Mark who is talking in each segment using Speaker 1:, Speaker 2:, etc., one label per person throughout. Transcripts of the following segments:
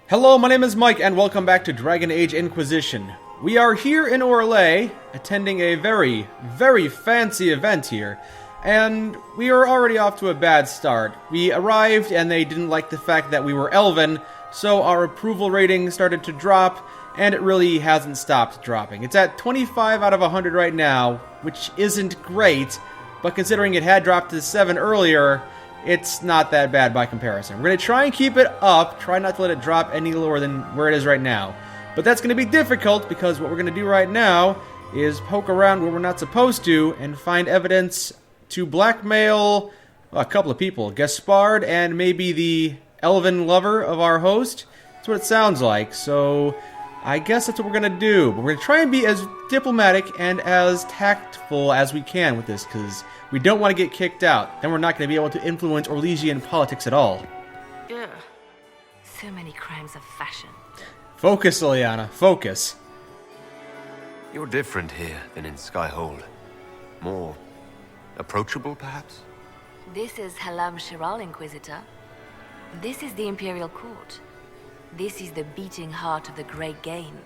Speaker 1: Hello, my name is Mike, and welcome back to Dragon Age Inquisition. We are here in Orlais, attending a very, very fancy event here, and we are already off to a bad start. We arrived, and they didn't like the fact that we were Elven, so our approval rating started to drop, and it really hasn't stopped dropping. It's at 25 out of 100 right now, which isn't great, but considering it had dropped to 7 earlier, it's not that bad by comparison. We're going to try and keep it up, try not to let it drop any lower than where it is right now. But that's going to be difficult because what we're going to do right now is poke around where we're not supposed to and find evidence to blackmail a couple of people. Gaspard and maybe the elven lover of our host. That's what it sounds like. So I guess that's what we're going to do. But we're going to try and be as diplomatic and as tactful as we can with this because we don't want to get kicked out. Then we're not going to be able to influence Orlesian politics at all.
Speaker 2: Ugh. So many crimes of fashion.
Speaker 1: Focus, Liliana. Focus.
Speaker 3: You're different here than in Skyhold. More approachable, perhaps?
Speaker 2: This is Halam Shiral, Inquisitor. This is the Imperial Court. This is the beating heart of the Great Game.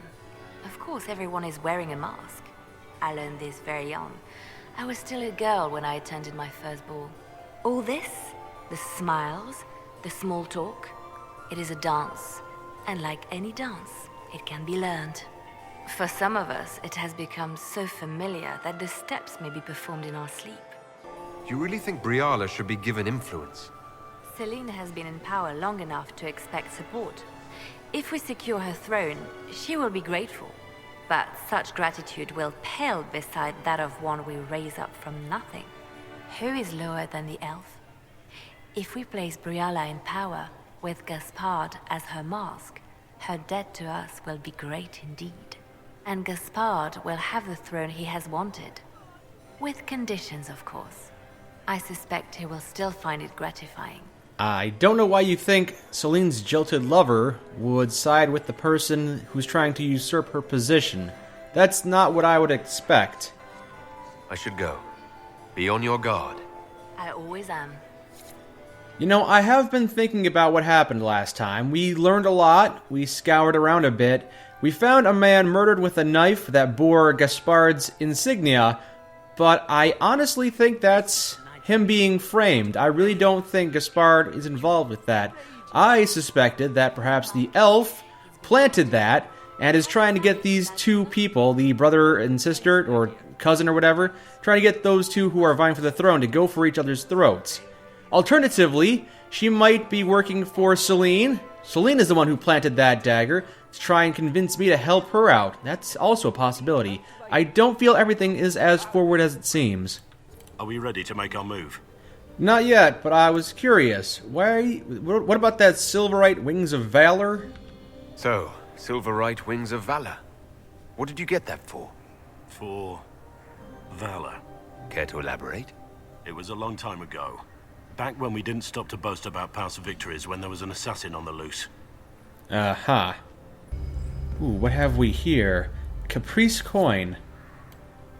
Speaker 2: Of course, everyone is wearing a mask. I learned this very young. I was still a girl when I attended my first ball. All this, the smiles, the small talk, it is a dance. And like any dance, it can be learned. For some of us, it has become so familiar that the steps may be performed in our sleep.
Speaker 3: You really think Briala should be given influence?
Speaker 2: Selene has been in power long enough to expect support. If we secure her throne, she will be grateful. But such gratitude will pale beside that of one we raise up from nothing. Who is lower than the elf? If we place Briala in power, with Gaspard as her mask, her debt to us will be great indeed. And Gaspard will have the throne he has wanted. With conditions, of course. I suspect he will still find it gratifying.
Speaker 1: I don't know why you think Celine's jilted lover would side with the person who's trying to usurp her position. That's not what I would expect.
Speaker 3: I should go. Be on your guard.
Speaker 2: I always am.
Speaker 1: You know, I have been thinking about what happened last time. We learned a lot, we scoured around a bit, we found a man murdered with a knife that bore Gaspard's insignia, but I honestly think that's him being framed. I really don't think Gaspard is involved with that. I suspected that perhaps the elf planted that and is trying to get these two people, the brother and sister, or cousin or whatever, trying to get those two who are vying for the throne to go for each other's throats. Alternatively, she might be working for Selene. Selene is the one who planted that dagger to try and convince me to help her out. That's also a possibility. I don't feel everything is as forward as it seems.
Speaker 4: Are we ready to make our move?
Speaker 1: Not yet, but I was curious. What about that Silverite Wings of Valor?
Speaker 3: So, Silverite Wings of Valor. What did you get that for?
Speaker 4: For valor.
Speaker 3: Care to elaborate?
Speaker 4: It was a long time ago. Back when we didn't stop to boast about past victories when there was an assassin on the loose.
Speaker 1: Aha. Ooh, what have we here? Caprice coin.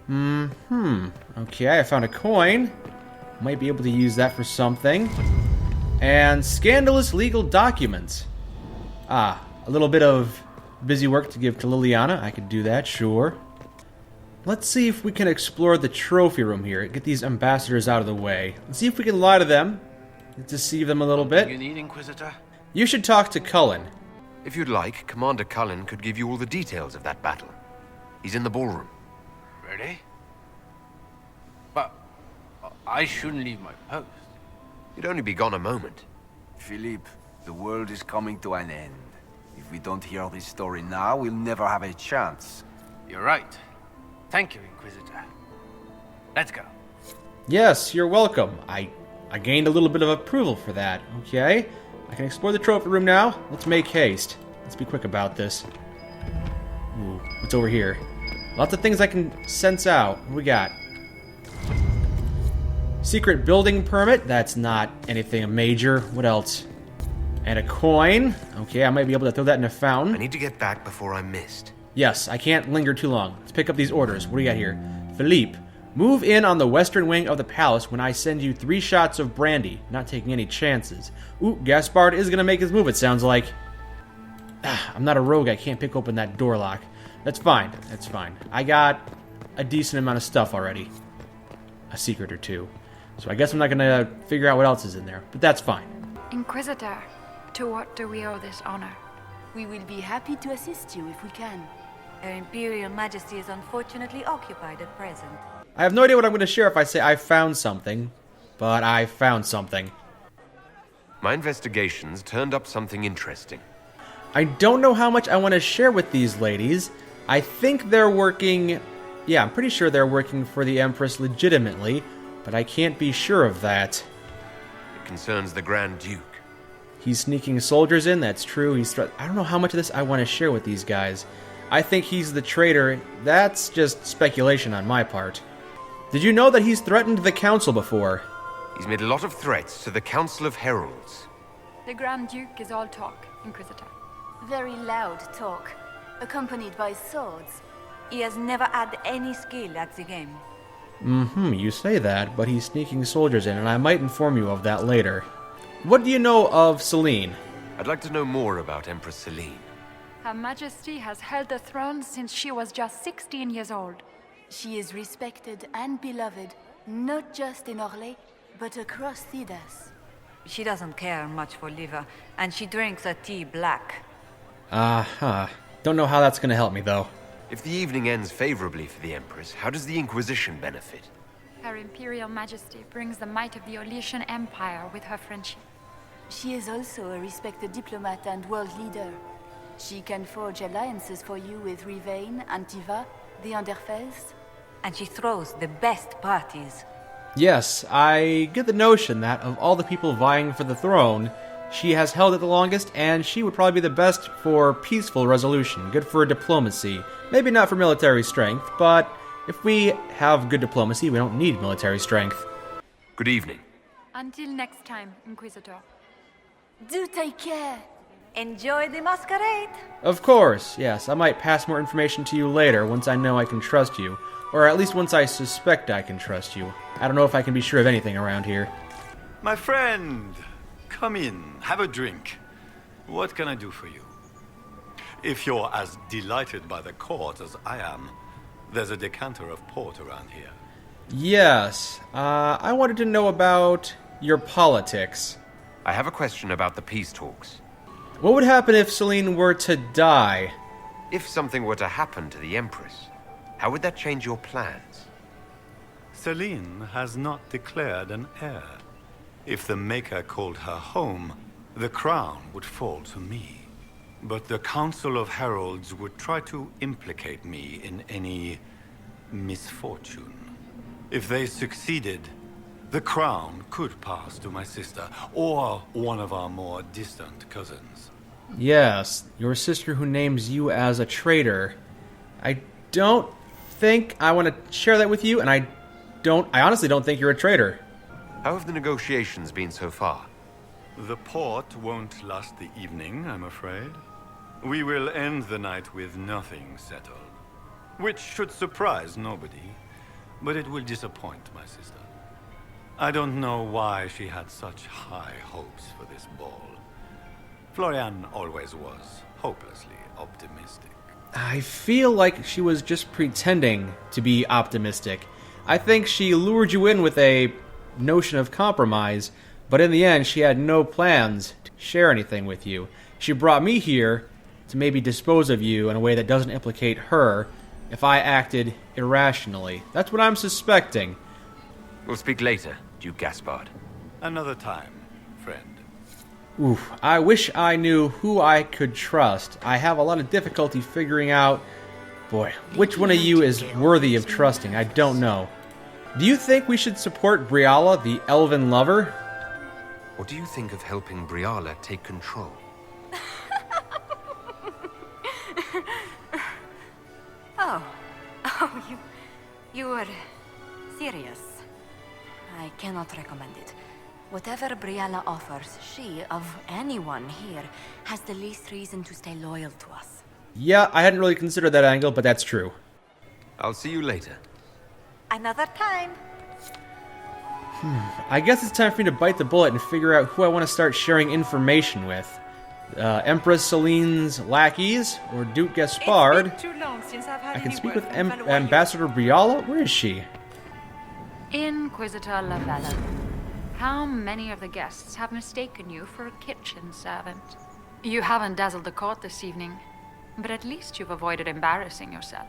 Speaker 1: Okay, I found a coin. Might be able to use that for something. And scandalous legal documents. A little bit of busy work to give to Liliana. I could do that, sure. Let's see if we can explore the trophy room here. Get these ambassadors out of the way. Let's see if we can lie to them. Deceive them a little bit.
Speaker 4: You need, Inquisitor?
Speaker 1: You should talk to Cullen.
Speaker 3: If you'd like, Commander Cullen could give you all the details of that battle. He's in the ballroom.
Speaker 5: Really? But I shouldn't leave my post.
Speaker 3: You'd only be gone a moment.
Speaker 6: Philippe, the world is coming to an end. If we don't hear this story now, we'll never have a chance.
Speaker 5: You're right. Thank you, Inquisitor. Let's go.
Speaker 1: Yes, you're welcome. I gained a little bit of approval for that. Okay, I can explore the trophy room now. Let's make haste. Let's be quick about this. Ooh, what's over here? Lots of things I can sense out. What we got? Secret building permit. That's not anything major. What else? And a coin. Okay, I might be able to throw that in a fountain.
Speaker 3: I need to get back before I'm missed.
Speaker 1: Yes, I can't linger too long. Let's pick up these orders. What do you got here? Philippe, move in on the western wing of the palace when I send you 3 shots of brandy. Not taking any chances. Ooh, Gaspard is going to make his move, it sounds like. I'm not a rogue. I can't pick open that door lock. That's fine. That's fine. I got a decent amount of stuff already. A secret or two. So I guess I'm not going to figure out what else is in there. But that's fine.
Speaker 7: Inquisitor, to what do we owe this honor?
Speaker 8: We will be happy to assist you if we can.
Speaker 2: Her Imperial Majesty is unfortunately occupied at present.
Speaker 1: I have no idea what I'm going to share if I say I found something. But I found something.
Speaker 3: My investigations turned up something interesting.
Speaker 1: I don't know how much I want to share with these ladies. I think they're working... Yeah, I'm pretty sure they're working for the Empress legitimately, but I can't be sure of that.
Speaker 3: It concerns the Grand Duke.
Speaker 1: He's sneaking soldiers in, that's true. I don't know how much of this I want to share with these guys. I think he's the traitor. That's just speculation on my part. Did you know that he's threatened the Council before?
Speaker 3: He's made a lot of threats to the Council of Heralds.
Speaker 7: The Grand Duke is all talk, Inquisitor.
Speaker 8: Very loud talk, accompanied by swords.
Speaker 2: He has never had any skill at the game.
Speaker 1: You say that, but he's sneaking soldiers in, and I might inform you of that later. What do you know of Celine?
Speaker 3: I'd like to know more about Empress Celine.
Speaker 7: Her Majesty has held the throne since she was just 16 years old.
Speaker 8: She is respected and beloved, not just in Orlais, but across Thedas.
Speaker 2: She doesn't care much for liver, and she drinks her tea black.
Speaker 1: Don't know how that's going to help me, though.
Speaker 3: If the evening ends favorably for the Empress, how does the Inquisition benefit?
Speaker 7: Her Imperial Majesty brings the might of the Orlesian Empire with her friendship.
Speaker 8: She is also a respected diplomat and world leader. She can forge alliances for you with Rivain, Antiva, the Underfels.
Speaker 2: And she throws the best parties.
Speaker 1: Yes, I get the notion that of all the people vying for the throne, she has held it the longest, and she would probably be the best for peaceful resolution, good for diplomacy. Maybe not for military strength, but if we have good diplomacy, we don't need military strength.
Speaker 3: Good evening.
Speaker 7: Until next time, Inquisitor.
Speaker 8: Do take care!
Speaker 2: Enjoy the masquerade!
Speaker 1: Of course, yes, I might pass more information to you later once I know I can trust you. Or at least once I suspect I can trust you. I don't know if I can be sure of anything around here.
Speaker 9: My friend, come in, have a drink. What can I do for you? If you're as delighted by the court as I am, there's a decanter of port around here.
Speaker 1: Yes, I wanted to know about your politics.
Speaker 3: I have a question about the peace talks.
Speaker 1: What would happen if Celine were to die?
Speaker 3: If something were to happen to the Empress, how would that change your plans?
Speaker 9: Celine has not declared an heir. If the Maker called her home, the crown would fall to me. But the Council of Heralds would try to implicate me in any misfortune. If they succeeded, the crown could pass to my sister, or one of our more distant cousins.
Speaker 1: Yes, your sister who names you as a traitor. I don't think I want to share that with you, and I honestly don't think you're a traitor.
Speaker 3: How have the negotiations been so far?
Speaker 9: The port won't last the evening, I'm afraid. We will end the night with nothing settled. Which should surprise nobody, but it will disappoint my sister. I don't know why she had such high hopes for this ball. Florian always was hopelessly optimistic.
Speaker 1: I feel like she was just pretending to be optimistic. I think she lured you in with a notion of compromise, but in the end she had no plans to share anything with you. She brought me here to maybe dispose of you in a way that doesn't implicate her if I acted irrationally. That's what I'm suspecting.
Speaker 3: We'll speak later, Duke Gaspard.
Speaker 9: Another time, friend.
Speaker 1: Oof, I wish I knew who I could trust. I have a lot of difficulty figuring out, boy, which one of you is worthy of trusting. I don't know. Do you think we should support Briala, the elven lover?
Speaker 3: Or do you think of helping Briala take control?
Speaker 2: You were serious. I cannot recommend it. Whatever Briala offers, she, of anyone here, has the least reason to stay loyal to us.
Speaker 1: Yeah, I hadn't really considered that angle, but that's true.
Speaker 3: I'll see you later.
Speaker 2: Another time.
Speaker 1: I guess it's time for me to bite the bullet and figure out who I want to start sharing information with. Empress Celine's lackeys, or Duke Gaspard.
Speaker 10: It's been too long since I've had
Speaker 1: I can
Speaker 10: any
Speaker 1: speak
Speaker 10: word
Speaker 1: with
Speaker 10: from fellow
Speaker 1: Ambassador Briala? Where is she?
Speaker 7: Inquisitor Lavella, how many of the guests have mistaken you for a kitchen servant? You haven't dazzled the court this evening, but at least you've avoided embarrassing yourself.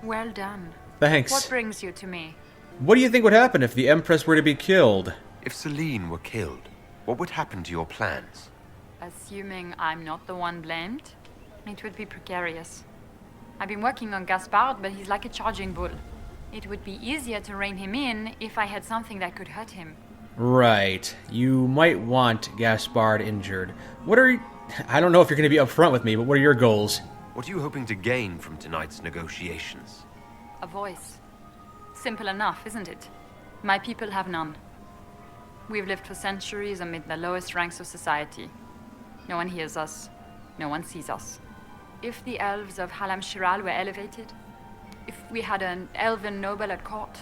Speaker 7: Well done.
Speaker 1: Thanks.
Speaker 7: What brings you to me?
Speaker 1: What do you think would happen if the Empress were to be killed?
Speaker 3: If Celine were killed, what would happen to your plans?
Speaker 7: Assuming I'm not the one blamed, it would be precarious. I've been working on Gaspard, but he's like a charging bull. It would be easier to rein him in if I had something that could hurt him.
Speaker 1: Right. You might want Gaspard injured. What are... I don't know if you're going to be upfront with me, but what are your goals?
Speaker 3: What are you hoping to gain from tonight's negotiations?
Speaker 7: A voice. Simple enough, isn't it? My people have none. We've lived for centuries amid the lowest ranks of society. No one hears us. No one sees us. If the elves of Halam Shiral were elevated, if we had an elven noble at court,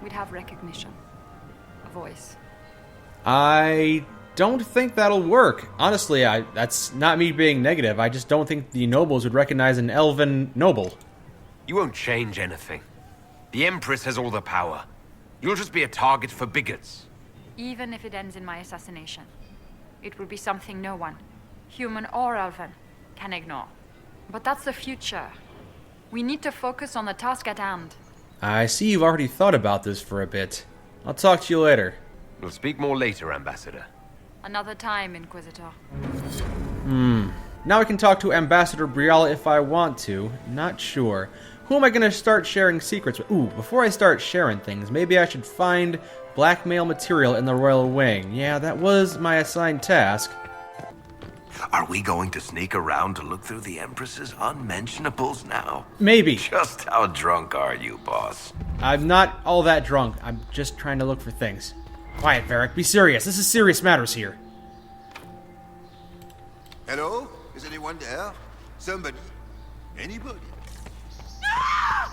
Speaker 7: we'd have recognition. A voice.
Speaker 1: I don't think that'll work. Honestly, that's not me being negative. I just don't think the nobles would recognize an elven noble.
Speaker 3: You won't change anything. The Empress has all the power. You'll just be a target for bigots.
Speaker 7: Even if it ends in my assassination, it will be something no one, human or elven, can ignore. But that's the future. We need to focus on the task at hand.
Speaker 1: I see you've already thought about this for a bit. I'll talk to you later.
Speaker 3: We'll speak more later, Ambassador.
Speaker 7: Another time, Inquisitor.
Speaker 1: Now I can talk to Ambassador Briala if I want to. Not sure. Who am I going to start sharing secrets with? Ooh, before I start sharing things, maybe I should find blackmail material in the Royal Wing. Yeah, that was my assigned task.
Speaker 11: Are we going to sneak around to look through the Empress's unmentionables now?
Speaker 1: Maybe.
Speaker 11: Just how drunk are you, boss?
Speaker 1: I'm not all that drunk. I'm just trying to look for things. Quiet, Varric. Be serious. This is serious matters here.
Speaker 12: Hello? Is anyone there? Somebody? Anybody?
Speaker 10: No!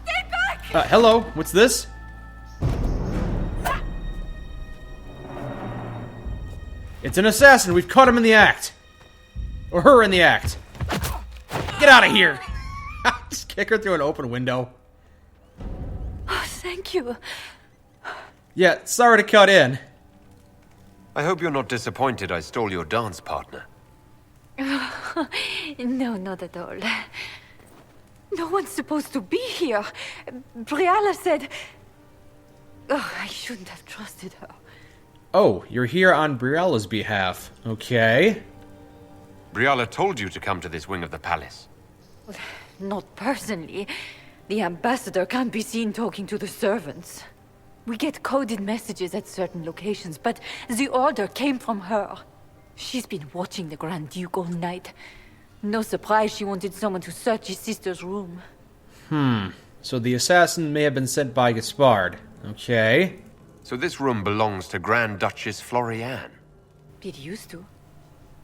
Speaker 10: Stay back!
Speaker 1: Hello? What's this? It's an assassin. We've caught him in the act. Or her in the act. Get out of here! Just kick her through an open window.
Speaker 8: Oh, thank you.
Speaker 1: Yeah, sorry to cut in.
Speaker 3: I hope you're not disappointed I stole your dance partner.
Speaker 8: No, not at all. No one's supposed to be here. Briala said... Oh, I shouldn't have trusted her.
Speaker 1: Oh, you're here on Briala's behalf. Okay.
Speaker 3: Briala told you to come to this wing of the palace.
Speaker 8: Not personally. The ambassador can't be seen talking to the servants. We get coded messages at certain locations, but the order came from her. She's been watching the Grand Duke all night. No surprise she wanted someone to search his sister's room.
Speaker 1: So the assassin may have been sent by Gaspard. Okay.
Speaker 3: So this room belongs to Grand Duchess Florianne.
Speaker 8: It used to.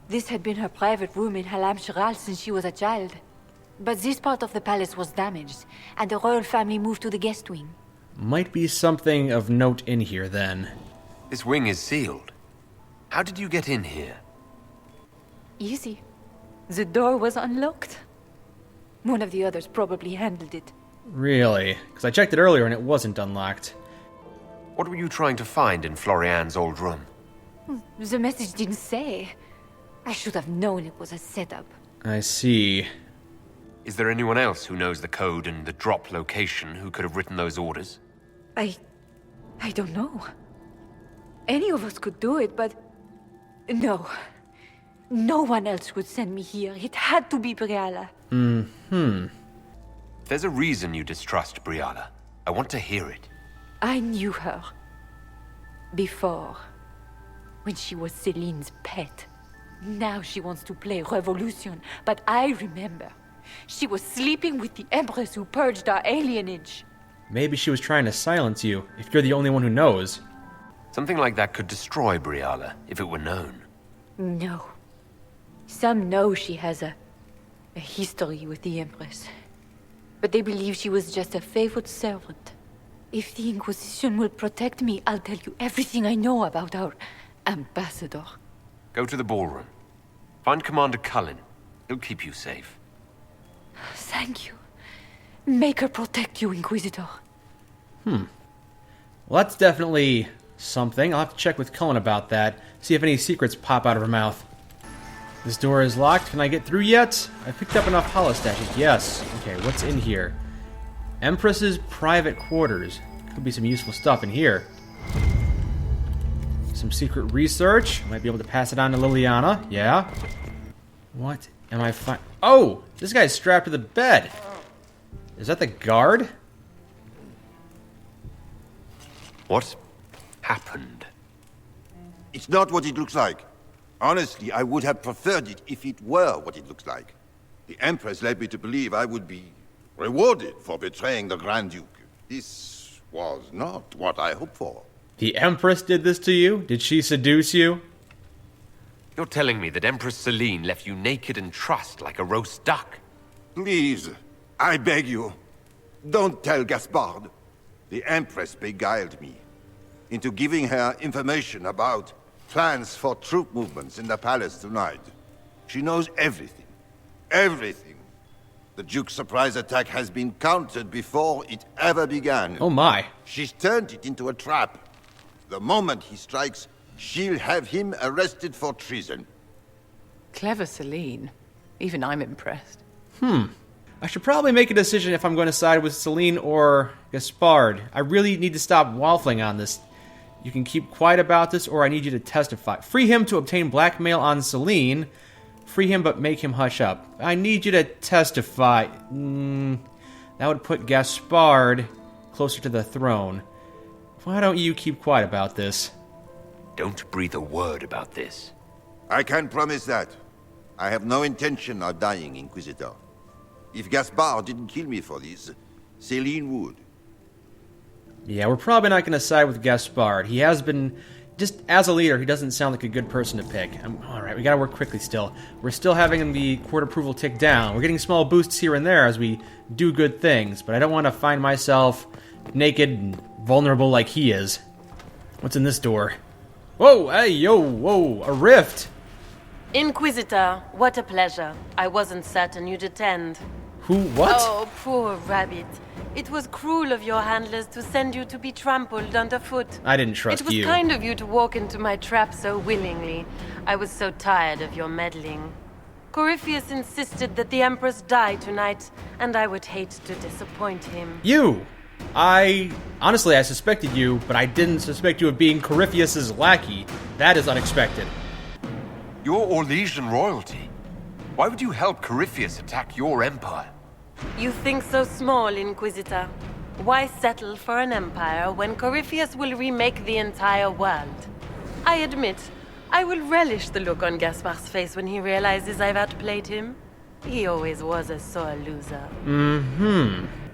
Speaker 8: This had been her private room in Halam Shiral since she was a child. But this part of the palace was damaged, and the royal family moved to the guest wing.
Speaker 1: Might be something of note in here, then.
Speaker 3: This wing is sealed. How did you get in here?
Speaker 8: Easy. The door was unlocked. One of the others probably handled it.
Speaker 1: Really? Because I checked it earlier and it wasn't unlocked.
Speaker 3: What were you trying to find in Florianne's old room?
Speaker 8: The message didn't say. I should have known it was a setup.
Speaker 1: I see.
Speaker 3: Is there anyone else who knows the code and the drop location who could have written those orders?
Speaker 8: I don't know. Any of us could do it, but... No. No one else would send me here. It had to be Briala.
Speaker 3: There's a reason you distrust Briala. I want to hear it.
Speaker 8: I knew her. Before. When she was Celine's pet. Now she wants to play revolution, but I remember. She was sleeping with the empress who purged our alienage.
Speaker 1: Maybe she was trying to silence you, if you're the only one who knows.
Speaker 3: Something like that could destroy Briala, if it were known.
Speaker 8: No. Some know she has a history with the empress. But they believe she was just a favored servant. If the Inquisition will protect me, I'll tell you everything I know about our ambassador.
Speaker 3: Go to the ballroom. Find Commander Cullen. He'll keep you safe.
Speaker 8: Thank you. Make her protect you, Inquisitor.
Speaker 1: Well, that's definitely something. I'll have to check with Cullen about that. See if any secrets pop out of her mouth. This door is locked. Can I get through yet? I picked up enough holostashes. Yes. Okay, what's in here? Empress's private quarters. Could be some useful stuff in here. Some secret research. Might be able to pass it on to Liliana. Yeah. What am I Oh! This guy's strapped to the bed. Is that the guard?
Speaker 3: What happened?
Speaker 12: It's not what it looks like. Honestly, I would have preferred it if it were what it looks like. The Empress led me to believe I would be rewarded for betraying the Grand Duke. This was not what I hoped for.
Speaker 1: The Empress did this to you? Did she seduce you?
Speaker 3: You're telling me that Empress Celine left you naked and trussed like a roast duck?
Speaker 12: Please, I beg you, don't tell Gaspard. The Empress beguiled me into giving her information about plans for troop movements in the palace tonight. She knows everything. Everything. The Duke's surprise attack has been countered before it ever began.
Speaker 1: Oh my.
Speaker 12: She's turned it into a trap. The moment he strikes, she'll have him arrested for treason.
Speaker 10: Clever Celine. Even I'm impressed.
Speaker 1: I should probably make a decision if I'm going to side with Celine or Gaspard. I really need to stop waffling on this. You can keep quiet about this, or I need you to testify. Free him to obtain blackmail on Celine. Free him, but make him hush up. I need you to testify. That would put Gaspard closer to the throne. Why don't you keep quiet about this?
Speaker 3: Don't breathe a word about this.
Speaker 12: I can promise that. I have no intention of dying, Inquisitor. If Gaspard didn't kill me for this, Celine would.
Speaker 1: Yeah, we're probably not going to side with Gaspard. He has been, just as a leader, he doesn't sound like a good person to pick. Alright, we gotta work quickly still. We're still having the court approval tick down. We're getting small boosts here and there as we do good things, but I don't want to find myself naked and vulnerable like he is. What's in this door? Whoa, hey, yo, whoa, a rift!
Speaker 13: Inquisitor, what a pleasure. I wasn't certain you'd attend.
Speaker 1: Who, what?
Speaker 13: Oh, poor rabbit. It was cruel of your handlers to send you to be trampled underfoot.
Speaker 1: I didn't trust you.
Speaker 13: It was kind of you to walk into my trap so willingly. I was so tired of your meddling. Corypheus insisted that the Empress die tonight, and I would hate to disappoint him.
Speaker 1: You! Honestly, I suspected you, but I didn't suspect you of being Corypheus's lackey. That is unexpected.
Speaker 3: You're Orlesian royalty. Why would you help Corypheus attack your empire?
Speaker 13: You think so small, Inquisitor. Why settle for an empire when Corypheus will remake the entire world? I admit, I will relish the look on Gaspard's face when he realizes I've outplayed him. He always was a sore loser.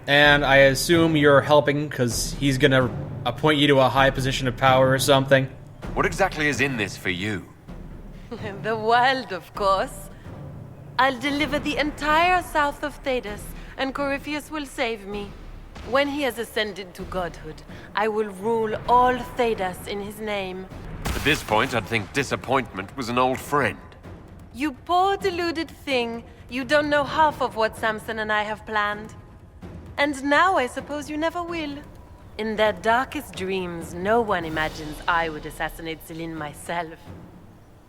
Speaker 1: And I assume you're helping because he's gonna appoint you to a high position of power or something?
Speaker 3: What exactly is in this for you?
Speaker 13: The world, of course. I'll deliver the entire south of Thedas, and Corypheus will save me. When he has ascended to godhood, I will rule all Thedas in his name.
Speaker 3: At this point, I'd think disappointment was an old friend.
Speaker 13: You poor deluded thing. You don't know half of what Samson and I have planned. And now I suppose you never will. In their darkest dreams, no one imagines I would assassinate Celine myself.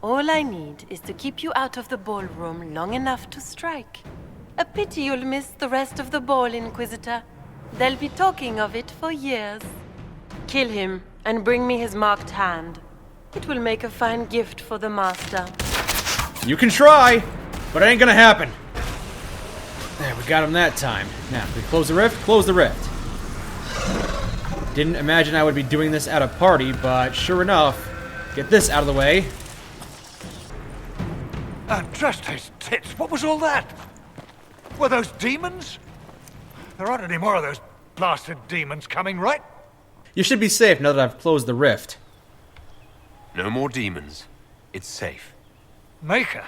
Speaker 13: All I need is to keep you out of the ballroom long enough to strike. A pity you'll miss the rest of the ball, Inquisitor. They'll be talking of it for years. Kill him, and bring me his marked hand. It will make a fine gift for the Master.
Speaker 1: You can try, but it ain't gonna happen. There, we got him that time. Now, if we close the rift, close the rift. Didn't imagine I would be doing this at a party, but sure enough, get this out of the way.
Speaker 5: Trust his tits. What was all that? Were those demons? There aren't any more of those blasted demons coming, right?
Speaker 1: You should be safe now that I've closed the rift.
Speaker 3: No more demons. It's safe.
Speaker 5: Maker?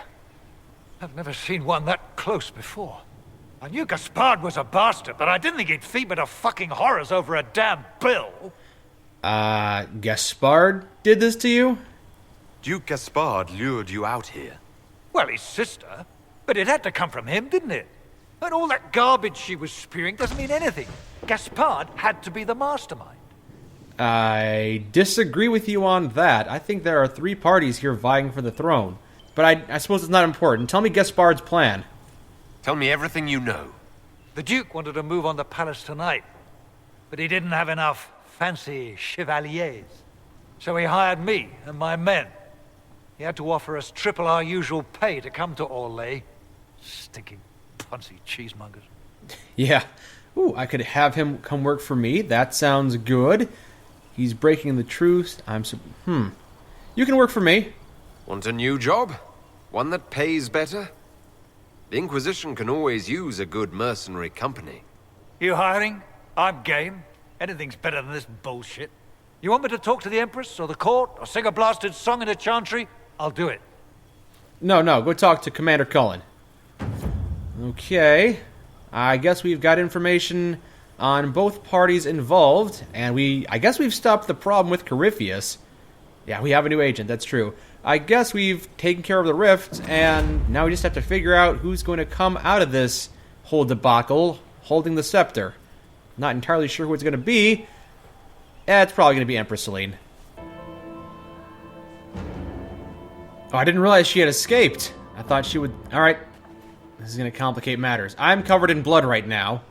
Speaker 5: I've never seen one that close before. I knew Gaspard was a bastard, but I didn't think he'd feed me to fucking horrors over a damn bill.
Speaker 1: Gaspard did this to you?
Speaker 3: Duke Gaspard lured you out here.
Speaker 5: Well, his sister. But it had to come from him, didn't it? And all that garbage she was spewing doesn't mean anything. Gaspard had to be the mastermind.
Speaker 1: I disagree with you on that. I think there are 3 parties here vying for the throne. But I suppose it's not important. Tell me Gaspard's plan.
Speaker 3: Tell me everything you know.
Speaker 5: The Duke wanted to move on the palace tonight, but he didn't have enough fancy chevaliers. So he hired me and my men. He had to offer us triple our usual pay to come to Orlais. Stinking punsy cheesemongers.
Speaker 1: Yeah. Ooh, I could have him come work for me. That sounds good. He's breaking the truce. You can work for me.
Speaker 3: Want a new job? One that pays better? The Inquisition can always use a good mercenary company.
Speaker 5: You hiring? I'm game. Anything's better than this bullshit. You want me to talk to the Empress or the court or sing a blasted song in a chantry? I'll do it.
Speaker 1: No, go talk to Commander Cullen. Okay. I guess we've got information on both parties involved, and I guess we've stopped the problem with Corypheus. Yeah, we have a new agent, that's true. I guess we've taken care of the rift, and now we just have to figure out who's going to come out of this whole debacle holding the scepter. Not entirely sure who it's going to be. It's probably going to be Empress Celine. Oh, I didn't realize she had escaped. I thought she would... Alright. This is going to complicate matters. I'm covered in blood right now.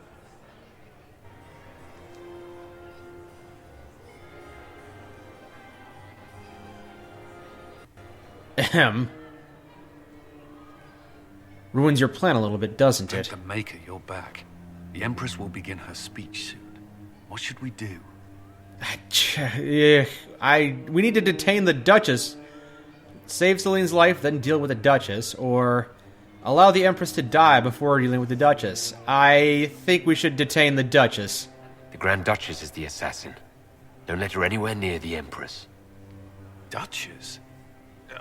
Speaker 1: Ahem. Ruins your plan a little bit, doesn't it?
Speaker 14: To make it, you're back. The Empress will begin her speech soon. What should we do?
Speaker 1: We need to detain the Duchess. Save Celine's life, then deal with the Duchess, or allow the Empress to die before dealing with the Duchess. I think we should detain the Duchess.
Speaker 3: The Grand Duchess is the assassin. Don't let her anywhere near the Empress.
Speaker 14: Duchess?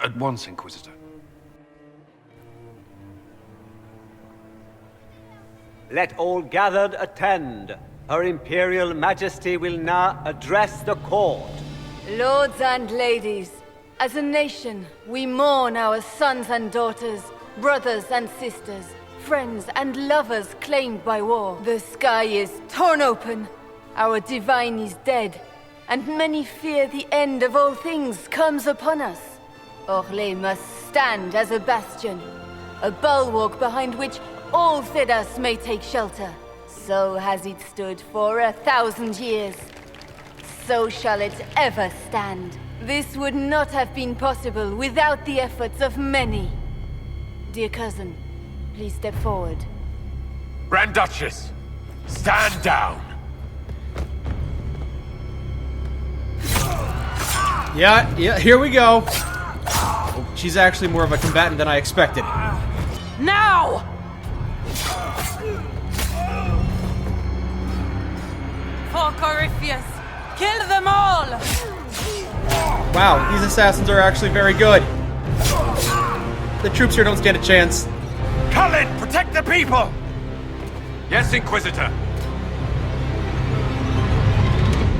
Speaker 14: At once, Inquisitor.
Speaker 15: Let all gathered attend. Her Imperial Majesty will now address the court.
Speaker 8: Lords and ladies, as a nation, we mourn our sons and daughters, brothers and sisters, friends and lovers claimed by war. The sky is torn open, our divine is dead, and many fear the end of all things comes upon us. Orlais must stand as a bastion, a bulwark behind which all Thedas may take shelter. So has it stood for 1,000 years. So shall it ever stand. This would not have been possible without the efforts of many. Dear cousin, please step forward.
Speaker 3: Grand Duchess, stand down!
Speaker 1: Yeah, here we go. Oh, she's actually more of a combatant than I expected.
Speaker 13: Now! For Corypheus, kill them all!
Speaker 1: Wow, these assassins are actually very good. The troops here don't stand a chance.
Speaker 3: Cullen, protect the people! Yes, Inquisitor.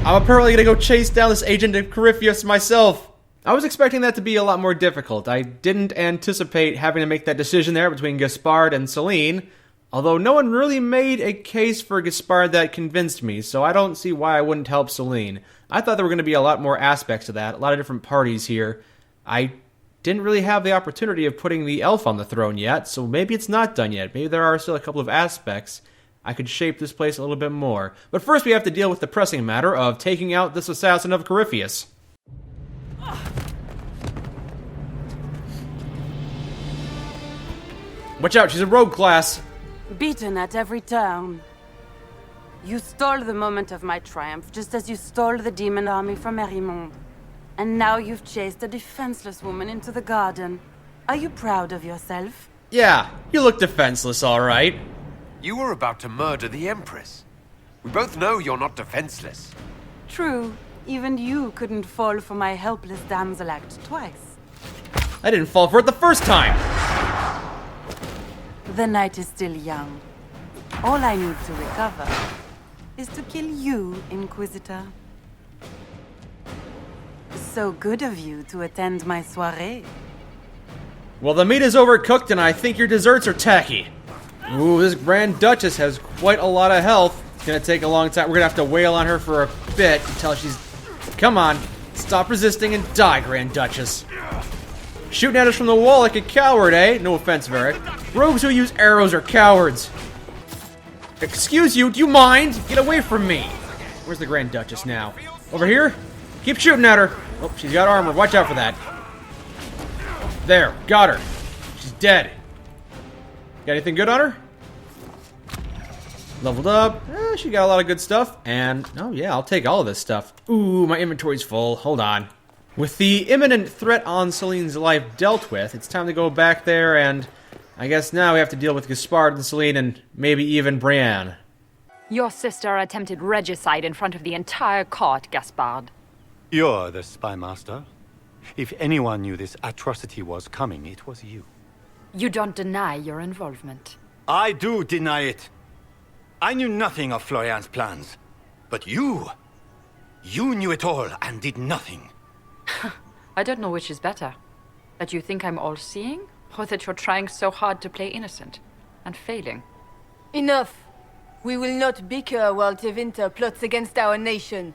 Speaker 1: I'm apparently gonna go chase down this agent of Corypheus myself. I was expecting that to be a lot more difficult. I didn't anticipate having to make that decision there between Gaspard and Celine, although no one really made a case for Gaspard that convinced me, so I don't see why I wouldn't help Celine. I thought there were going to be a lot more aspects to that, a lot of different parties here. I didn't really have the opportunity of putting the elf on the throne yet, so maybe it's not done yet. Maybe there are still a couple of aspects I could shape this place a little bit more. But first we have to deal with the pressing matter of taking out this assassin of Corypheus. Watch out, she's a rogue class.
Speaker 13: Beaten at every turn. You stole the moment of my triumph, just as you stole the demon army from Merimond. And now you've chased a defenseless woman into the garden. Are you proud of yourself?
Speaker 1: Yeah, you look defenseless, alright.
Speaker 3: You were about to murder the Empress. We both know you're not defenseless.
Speaker 13: True. Even you couldn't fall for my helpless damsel act twice.
Speaker 1: I didn't fall for it the first time!
Speaker 13: The night is still young. All I need to recover is to kill you, Inquisitor. So good of you to attend my soirée.
Speaker 1: Well, the meat is overcooked, and I think your desserts are tacky. Ooh, this Grand Duchess has quite a lot of health. It's gonna take a long time. We're gonna have to wail on her for a bit until she's... Come on. Stop resisting and die, Grand Duchess. Shooting at us from the wall like a coward, eh? No offense, Varric. Rogues who use arrows are cowards. Excuse you, do you mind? Get away from me. Where's the Grand Duchess now? Over here? Keep shooting at her. Oh, she's got armor. Watch out for that. There, got her. She's dead. Got anything good on her? Leveled up. She got a lot of good stuff. And, oh yeah, I'll take all of this stuff. Ooh, my inventory's full. Hold on. With the imminent threat on Celine's life dealt with, it's time to go back there, and I guess now we have to deal with Gaspard and Celine and maybe even Brienne.
Speaker 16: Your sister attempted regicide in front of the entire court, Gaspard.
Speaker 9: You're the spy master. If anyone knew this atrocity was coming, it was you.
Speaker 16: You don't deny your involvement.
Speaker 9: I do deny it. I knew nothing of Florian's plans. But you knew it all and did nothing.
Speaker 16: I don't know which is better. That you think I'm all-seeing, or that you're trying so hard to play innocent and failing.
Speaker 8: Enough. We will not bicker while Tevinter plots against our nation.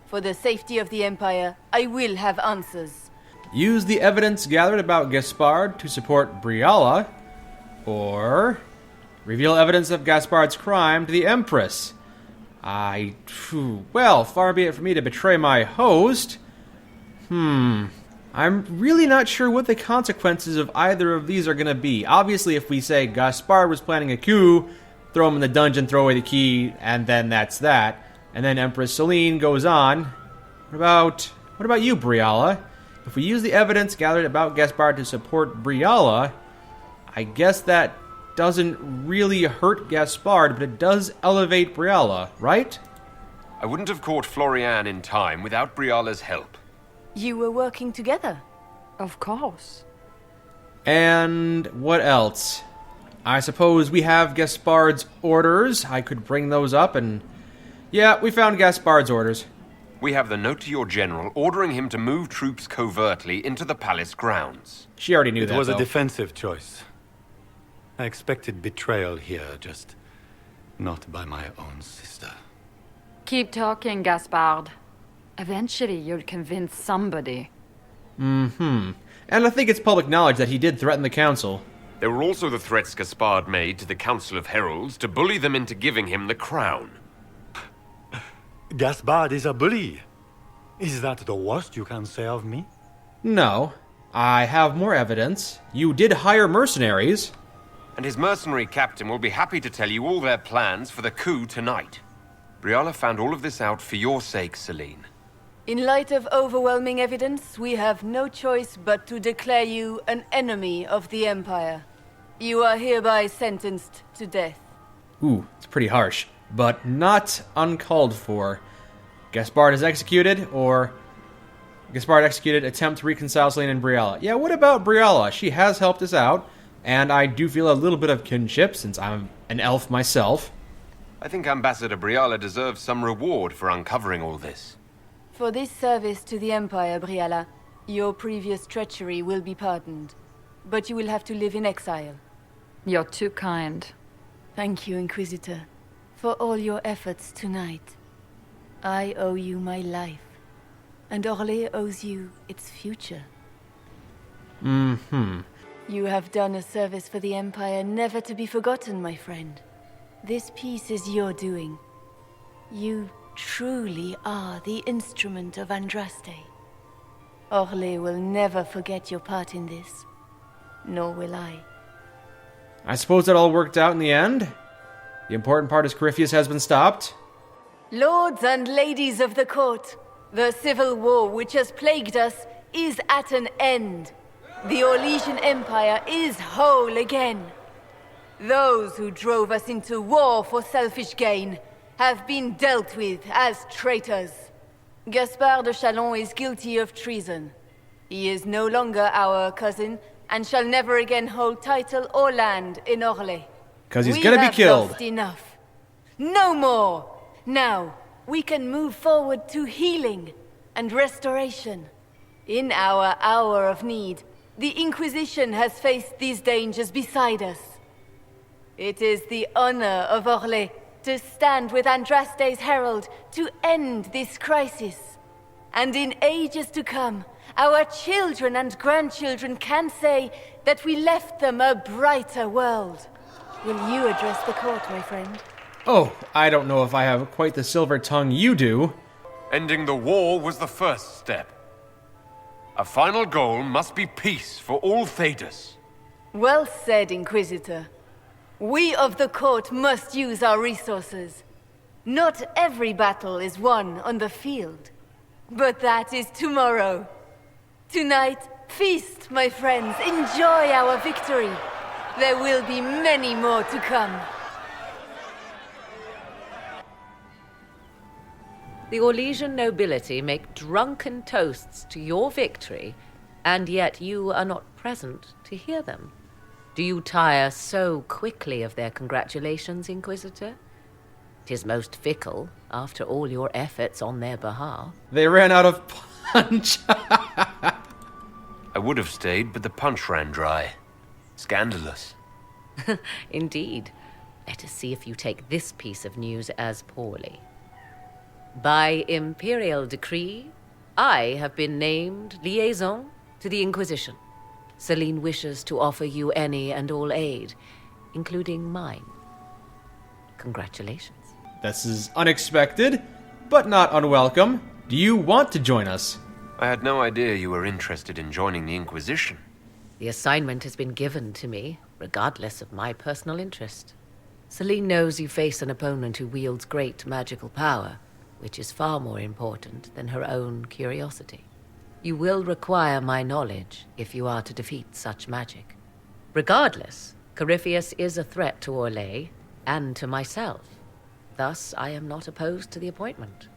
Speaker 8: For the safety of the Empire, I will have answers.
Speaker 1: Use the evidence gathered about Gaspard to support Briala, or reveal evidence of Gaspard's crime to the Empress. Well, far be it for me to betray my host. I'm really not sure what the consequences of either of these are going to be. Obviously, if we say Gaspard was planning a coup, throw him in the dungeon, throw away the key, and then that's that. And then Empress Celine goes on. What about you, Briala? If we use the evidence gathered about Gaspard to support Briala, I guess that doesn't really hurt Gaspard, but it does elevate Briala, right?
Speaker 3: I wouldn't have caught Florian in time without Briala's help.
Speaker 8: You were working together?
Speaker 16: Of course.
Speaker 1: And what else? I suppose we have Gaspard's orders. I could bring those up and... Yeah, we found Gaspard's orders.
Speaker 3: We have the note to your general ordering him to move troops covertly into the palace grounds.
Speaker 1: She already knew that,
Speaker 9: It was
Speaker 1: though.
Speaker 9: a defensive choice. I expected betrayal here, just not by my own sister.
Speaker 16: Keep talking, Gaspard. Eventually, you'll convince somebody.
Speaker 1: And I think it's public knowledge that he did threaten the council.
Speaker 3: There were also the threats Gaspard made to the Council of Heralds to bully them into giving him the crown.
Speaker 9: Gaspard is a bully. Is that the worst you can say of me?
Speaker 1: No. I have more evidence. You did hire mercenaries.
Speaker 3: And his mercenary captain will be happy to tell you all their plans for the coup tonight. Briala found all of this out for your sake, Celine.
Speaker 8: In light of overwhelming evidence, we have no choice but to declare you an enemy of the Empire. You are hereby sentenced to death.
Speaker 1: Ooh, it's pretty harsh, but not uncalled for. Gaspard is executed, or... Gaspard executed, attempt to reconcile Celine and Briala. Yeah, what about Briala? She has helped us out, and I do feel a little bit of kinship, since I'm an elf myself.
Speaker 3: I think Ambassador Briala deserves some reward for uncovering all this.
Speaker 8: For this service to the Empire, Briala, your previous treachery will be pardoned. But you will have to live in exile.
Speaker 16: You're too kind.
Speaker 8: Thank you, Inquisitor, for all your efforts tonight. I owe you my life, and Orlais owes you its future. You have done a service for the Empire never to be forgotten, my friend. This piece is your doing. You truly are the instrument of Andraste. Orlais will never forget your part in this. Nor will I.
Speaker 1: I suppose that all worked out in the end? The important part is Corypheus has been stopped?
Speaker 8: Lords and ladies of the court, the civil war which has plagued us is at an end. The Orlesian Empire is whole again. Those who drove us into war for selfish gain have been dealt with as traitors. Gaspard de Chalon is guilty of treason. He is no longer our cousin, and shall never again hold title or land in Orlais.
Speaker 1: 'Cause he's gonna be killed.
Speaker 8: We have lost enough. No more! Now, we can move forward to healing and restoration. In our hour of need, the Inquisition has faced these dangers beside us. It is the honor of Orlais to stand with Andraste's herald to end this crisis. And in ages to come, our children and grandchildren can say that we left them a brighter world. Will you address the court, my friend?
Speaker 1: Oh, I don't know if I have quite the silver tongue you do.
Speaker 3: Ending the war was the first step. A final goal must be peace for all Thedas.
Speaker 8: Well said, Inquisitor. We of the court must use our resources. Not every battle is won on the field, but that is tomorrow. Tonight, feast, my friends. Enjoy our victory. There will be many more to come.
Speaker 17: The Orlesian nobility make drunken toasts to your victory, and yet you are not present to hear them. Do you tire so quickly of their congratulations, Inquisitor? 'Tis most fickle, after all your efforts on their behalf.
Speaker 1: They ran out of punch.
Speaker 3: I would have stayed, but the punch ran dry. Scandalous.
Speaker 17: Indeed. Let us see if you take this piece of news as poorly. By imperial decree, I have been named liaison to the Inquisition. Celine wishes to offer you any and all aid, including mine. Congratulations.
Speaker 1: This is unexpected, but not unwelcome. Do you want to join us?
Speaker 3: I had no idea you were interested in joining the Inquisition.
Speaker 17: The assignment has been given to me, regardless of my personal interest. Celine knows you face an opponent who wields great magical power, which is far more important than her own curiosity. You will require my knowledge if you are to defeat such magic. Regardless, Corypheus is a threat to Orlais and to myself. Thus, I am not opposed to the appointment.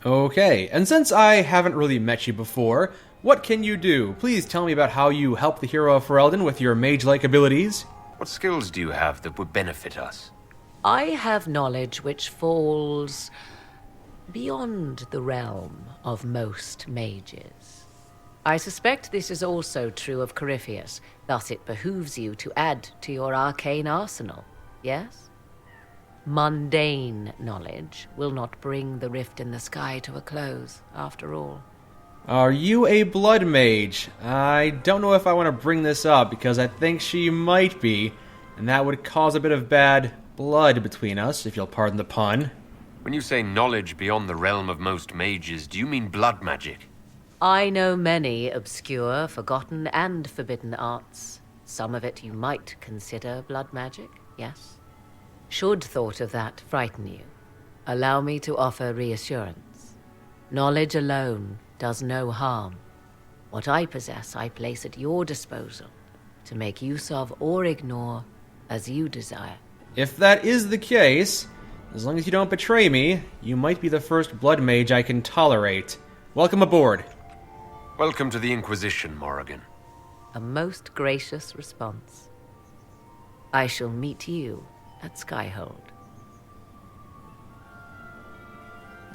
Speaker 1: Okay, and since I haven't really met you before, what can you do? Please tell me about how you help the hero of Ferelden with your mage-like abilities.
Speaker 3: What skills do you have that would benefit us?
Speaker 17: I have knowledge which falls beyond the realm of most mages. I suspect this is also true of Corypheus, thus it behooves you to add to your arcane arsenal, yes? Mundane knowledge will not bring the rift in the sky to a close, after all.
Speaker 1: Are you a blood mage? I don't know if I want to bring this up, because I think she might be, and that would cause a bit of bad blood between us, if you'll pardon the pun.
Speaker 3: When you say knowledge beyond the realm of most mages, do you mean blood magic?
Speaker 17: I know many obscure, forgotten, and forbidden arts. Some of it you might consider blood magic, yes? Should thought of that frighten you, allow me to offer reassurance. Knowledge alone does no harm. What I possess I place at your disposal to make use of or ignore as you desire.
Speaker 1: If that is the case, as long as you don't betray me, you might be the first blood mage I can tolerate. Welcome aboard.
Speaker 3: Welcome to the Inquisition, Morrigan.
Speaker 17: A most gracious response. I shall meet you at Skyhold.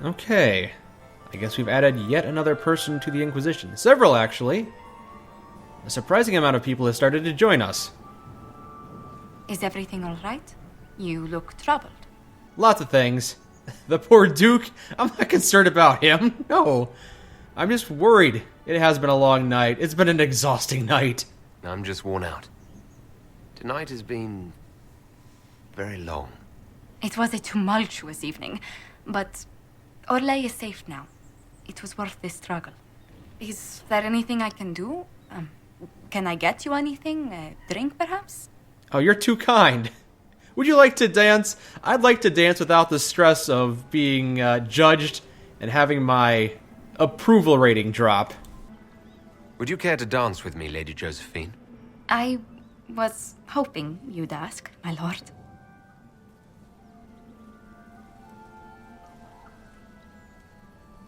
Speaker 1: Okay. I guess we've added yet another person to the Inquisition. Several, actually. A surprising amount of people have started to join us.
Speaker 18: Is everything all right? You look troubled.
Speaker 1: Lots of things. The poor Duke, I'm not concerned about him. No. I'm just worried. It has been a long night. It's been an exhausting night.
Speaker 3: I'm just worn out. Tonight has been very long.
Speaker 18: It was a tumultuous evening, but Orlais is safe now. It was worth the struggle. Is there anything I can do? Can I get you anything? A drink, perhaps?
Speaker 1: Oh, you're too kind. Would you like to dance? I'd like to dance without the stress of being judged and having my approval rating drop.
Speaker 3: Would you care to dance with me, Lady Josephine?
Speaker 18: I was hoping you'd ask, my lord.